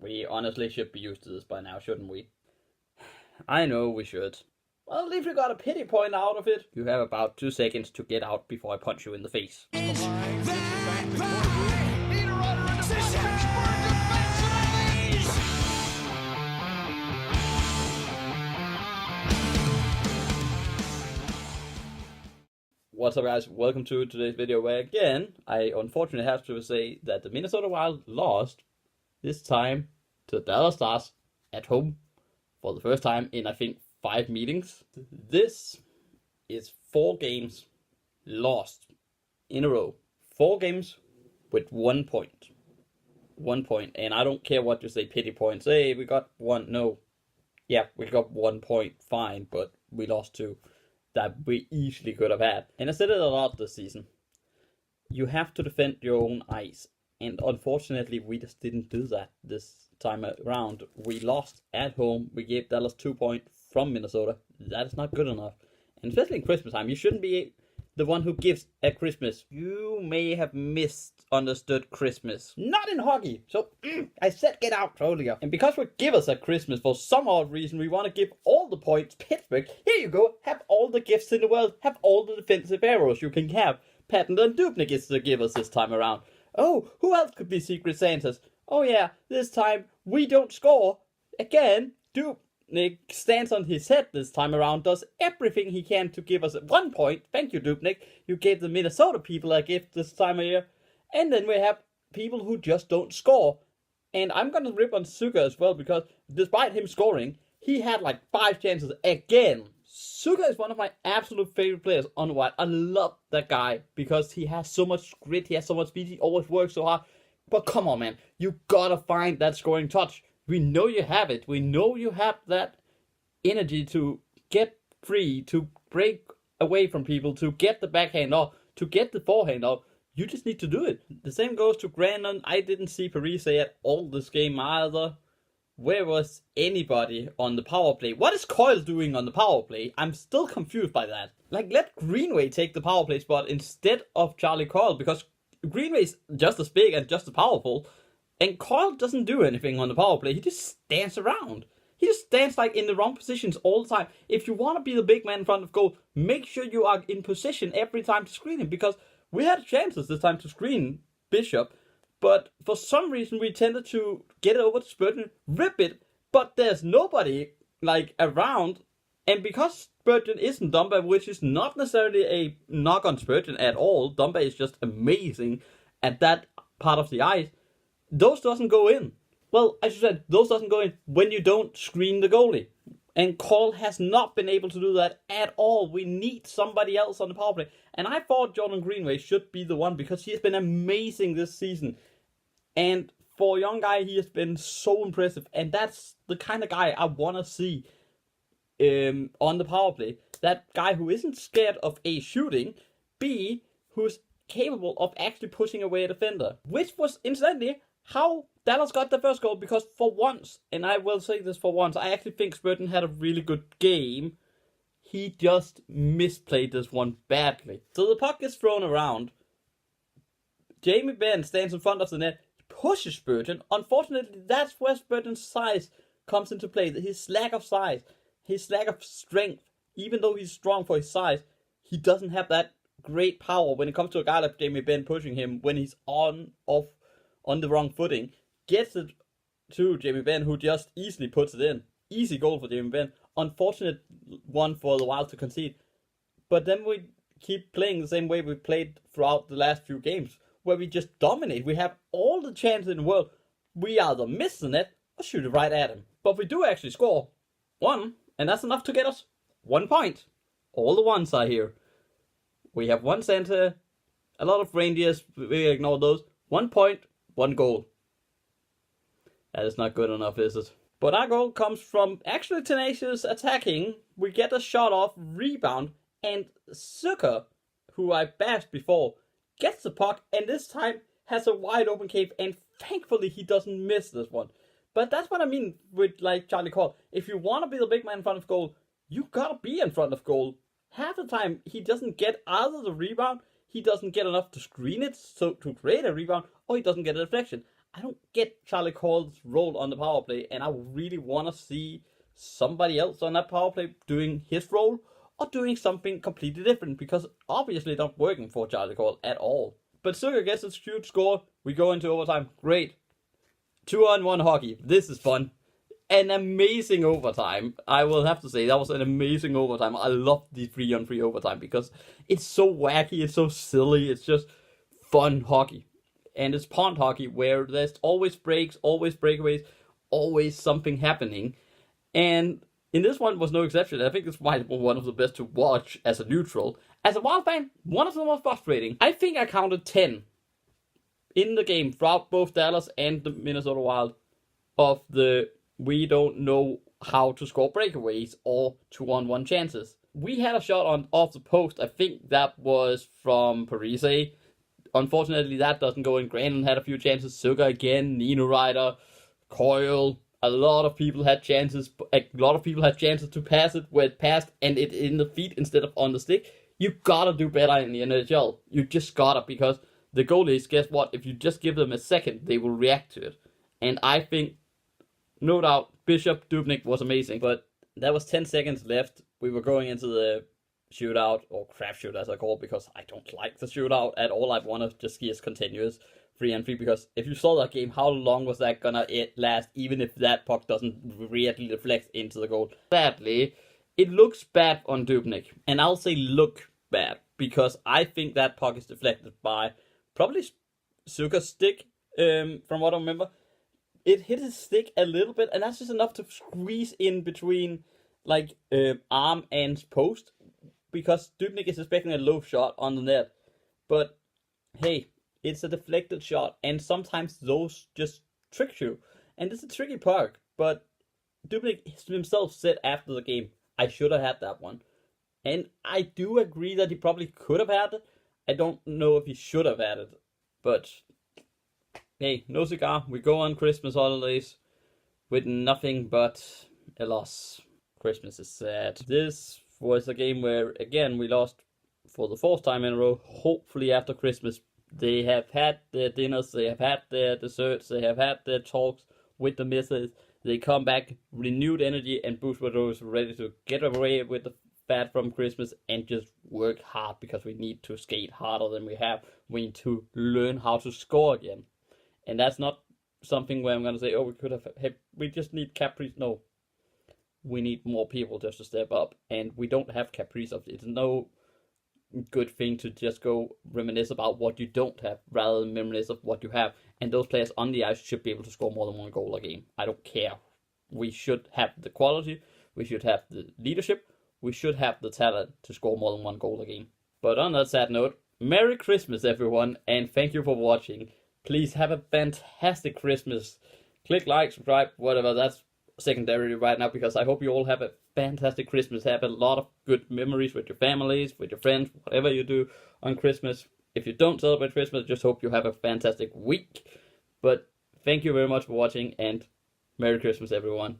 We honestly should be used to this by now, shouldn't we? I know we should. Well, if you got a pity point out of it, you have about 2 seconds to get out before I punch you in the face. What's up, guys? Welcome to today's video where again, I unfortunately have to say that the Minnesota Wild lost this time to the Dallas Stars at home for the first time in, I think, 5 meetings. This is 4 games lost in a row. 4 games with 1 point. 1 point. And I don't care what you say, pity points. Hey, we got 1. No. Yeah, we got 1 point, fine, but we lost 2 that we easily could have had. And I said it a lot this season. You have to defend your own ice. And unfortunately, we just didn't do that this time around. We lost at home. We gave Dallas 2 points from Minnesota. That is not good enough. And especially in Christmas time, you shouldn't be the one who gives at Christmas. You may have misunderstood Christmas. Not in hockey. So, I said get out earlier. And because we give us at Christmas for some odd reason, we want to give all the points. Pittsburgh, here you go. Have all the gifts in the world. Have all the defensive arrows you can have. Patton and Dubnyk is to give us this time around. Oh, who else could be Secret Santas? Oh yeah, this time we don't score. Again, Dubnyk stands on his head this time around, does everything he can to give us 1 point. Thank you, Dubnyk. You gave the Minnesota people a gift this time of year. And then we have people who just don't score. And I'm going to rip on Suga as well, because despite him scoring, he had like 5 chances again. Suga is one of my absolute favorite players on the Wild. I love that guy because he has so much grit, he has so much speed, he always works so hard. But come on, man, you gotta find that scoring touch. We know you have it. We know you have that energy to get free, to break away from people, to get the backhand off, to get the forehand off. You just need to do it. The same goes to Grandin. I didn't see Parise at all this game either. Where was anybody on the power play? What is Coyle doing on the power play? I'm still confused by that. Like, let Greenway take the power play spot instead of Charlie Coyle, because Greenway's just as big and just as powerful. And Coyle doesn't do anything on the power play. He just stands around. He just stands like in the wrong positions all the time. If you want to be the big man in front of goal, make sure you are in position every time to screen him. Because we had chances this time to screen Bishop. But for some reason we tended to get it over to Spurgeon, rip it. But there's nobody like around. And because Spurgeon isn't Dumba, which is not necessarily a knock on Spurgeon at all. Dumba is just amazing at that part of the ice. Those doesn't go in. Well, as you said, those doesn't go in when you don't screen the goalie. And Cole has not been able to do that at all. We need somebody else on the power play. And I thought Jordan Greenway should be the one because he has been amazing this season. And for a young guy, he has been so impressive. And that's the kind of guy I want to see on the power play. That guy who isn't scared of A, shooting, B, who's capable of actually pushing away a defender. Which was, incidentally, how Dallas got the first goal, because for once, and I will say this for once, I actually think Spurgeon had a really good game. He just misplayed this one badly. So the puck is thrown around. Jamie Benn stands in front of the net, pushes Spurgeon. Unfortunately, that's where Spurgeon's size comes into play. His lack of size, his lack of strength. Even though he's strong for his size, he doesn't have that great power when it comes to a guy like Jamie Benn pushing him when he's on the wrong footing. Gets it to Jamie Benn, who just easily puts it in. Easy goal for Jamie Benn. Unfortunate one for the Wild to concede. But then we keep playing the same way we played throughout the last few games, where we just dominate. We have all the chances in the world. We either miss the net or shoot it right at him. But we do actually score 1, and that's enough to get us 1 point. All the ones are here. We have 1 center, a lot of reindeers, we ignore those. 1 point, 1 goal. That is not good enough, is it? But our goal comes from actually tenacious attacking. We get a shot off, rebound, and Zucker, who I bashed before, gets the puck, and this time has a wide open cave, and thankfully he doesn't miss this one. But that's what I mean with like Charlie Coyle. If you want to be the big man in front of goal, you gotta be in front of goal. Half the time he doesn't get either the rebound, he doesn't get enough to screen it so to create a rebound, or he doesn't get a deflection. I don't get Charlie Coyle's role on the power play, and I really want to see somebody else on that power play doing his role or doing something completely different, because obviously not working for Charlie Coyle at all. But Sugar gets his huge score. We go into overtime. Great. 2-on-1 hockey. This is fun. An amazing overtime. I will have to say that was an amazing overtime. I love the 3-on-3 overtime because it's so wacky, it's so silly, it's just fun hockey. And it's pond hockey where there's always breaks, always breakaways, always something happening. And in this one was no exception. I think this might be one of the best to watch as a neutral. As a Wild fan, one of the most frustrating. I think I counted 10 in the game throughout both Dallas and the Minnesota Wild of the we don't know how to score breakaways or 2-on-1 chances. We had a shot on off the post. I think that was from Parise. Unfortunately, that doesn't go in. Granlund had a few chances. Sugar again. Nino Ryder. Coyle. A lot of people had chances. A lot of people had chances to pass it where it passed and it in the feet instead of on the stick. You gotta do better in the NHL. You just gotta, because the goalies, guess what? If you just give them a second, they will react to it. And I think, no doubt, Bishop Dubnyk was amazing. But that was 10 seconds left. We were going into the shootout, or crapshoot as I call it, because I don't like the shootout at all. I want to just see it continuous 3-on-3, because if you saw that game, how long was that gonna last, even if that puck doesn't really deflect into the goal? Sadly, it looks bad on Dubnyk, and I'll say look bad, because I think that puck is deflected by probably Sugar's stick, from what I remember. It hit his stick a little bit, and that's just enough to squeeze in between, like, arm and post, because Dubnyk is expecting a low shot on the net. But, hey, it's a deflected shot, and sometimes those just trick you. And it's a tricky puck, but Dubnyk himself said after the game, I should have had that one. And I do agree that he probably could have had it. I don't know if he should have had it, but hey, no cigar. We go on Christmas holidays with nothing but a loss. Christmas is sad. This was a game where, again, we lost for the fourth time in a row. Hopefully after Christmas, they have had their dinners, they have had their desserts, they have had their talks with the missus. They come back, renewed energy, and Bruce Boudreau's ready to get away with the fat from Christmas and just work hard, because we need to skate harder than we have. We need to learn how to score again. And that's not something where I'm going to say, oh, we could have, hey, we just need Caprice. No. We need more people just to step up. And we don't have Caprice. It's no good thing to just go reminisce about what you don't have rather than reminisce of what you have. And those players on the ice should be able to score more than one goal a game. I don't care. We should have the quality. We should have the leadership. We should have the talent to score more than one goal a game. But on that sad note, Merry Christmas, everyone. And thank you for watching. Please have a fantastic Christmas. Click like, subscribe, whatever. That's secondary right now, because I hope you all have a fantastic Christmas. Have a lot of good memories with your families, with your friends, whatever you do on Christmas. If you don't celebrate Christmas, just hope you have a fantastic week. But thank you very much for watching, and Merry Christmas, everyone.